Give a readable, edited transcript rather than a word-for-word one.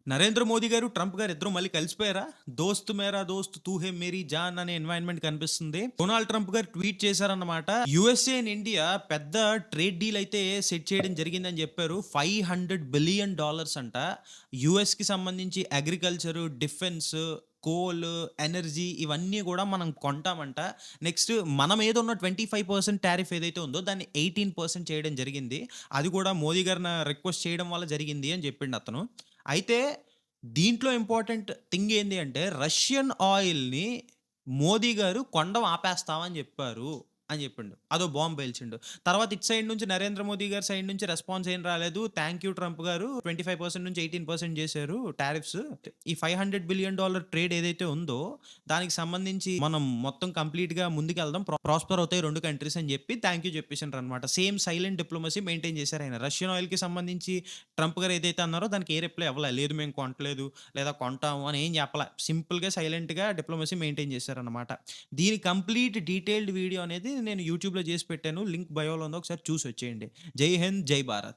నరేంద్ర మోదీ గారు, ట్రంప్ గారు ఇద్దరు మళ్ళీ కలిసిపోయారా? 'దోస్త్ మేరా దోస్త్ తూ హే మేరీ జాన్' అనే ఎన్వైర్న్‌మెంట్ కనిపిస్తుంది. డొనాల్డ్ ట్రంప్ గారు ట్వీట్ చేశారన్నమాట. యూఎస్ఏ అండ్ ఇండియా పెద్ద ట్రేడ్ డీల్ అయితే సెట్ చేయడం జరిగిందని చెప్పారు. $500 బిలియన్ అంట. యూఎస్‌కి సంబంధించి అగ్రికల్చర్, డిఫెన్స్, కోల్, ఎనర్జీ ఇవన్నీ గూడా మనం కొంటామంట. నెక్స్ట్ మన మీద ఉన్న 25% టారిఫ్ ఏదైతే ఉందో దాన్ని 18% చేయడం జరిగింది. అది కూడా మోదీ గారిని రిక్వెస్ట్ చేయడం వల్ల జరిగింది అని చెప్పిండతను. అయితే దీంట్లో ఇంపార్టెంట్ థింగ్ ఏంది అంటే రష్యన్ ఆయిల్‌ని మోదీ గారు కొండం ఆపేస్తాం అని జెప్పారు అని జెప్పిండు. అదో బాంబ్ పేల్చిండు. తర్వాత ఇటు సైడ్ నుంచి నరేంద్ర మోదీ గారి సైడ్ నుంచి రెస్పాన్స్ ఏం రాలేదు. థాంక్ యూ ట్రంప్ గారు 25% నుంచి 18% చేశారు టారిఫ్స్. ఈ $500 బిలియన్ ట్రేడ్ ఏదైతే ఉందో దానికి సంబంధించి మనం మొత్తం కంప్లీట్‌గా ముందుకెళ్దాం. ప్రాస్పర్ అవుతాయి 2 కంట్రీస్ అని జెప్పి థాంక్ యూ జెప్పేసిండ్రనమాట. సేమ్ సైలెంట్ డిప్లొమసీ మెయింటైన్ చేశారాయన. రష్యన్ ఆయిల్‌కి సంబంధించి ట్రంప్ గారు ఏదైతే అన్నారో దానికి ఏ రిప్లై ఇవ్వలే. లేదు మేము కొంటలేదు లేదా కొంటాము అని ఏం చెప్పలే. సింపుల్‌గా సైలెంట్‌గా డిప్లొమసీ మెయింటైన్ చేశారనమాట. దీని కంప్లీట్ డీటెయిల్డ్ వీడియో అనేది నేను యూట్యూబ్‌లో చేసి పెట్టాను. లింక్ బయోలో ఉంది. ఒకసారి చూసొచ్చేయండి. జై హింద్, జై భారత్.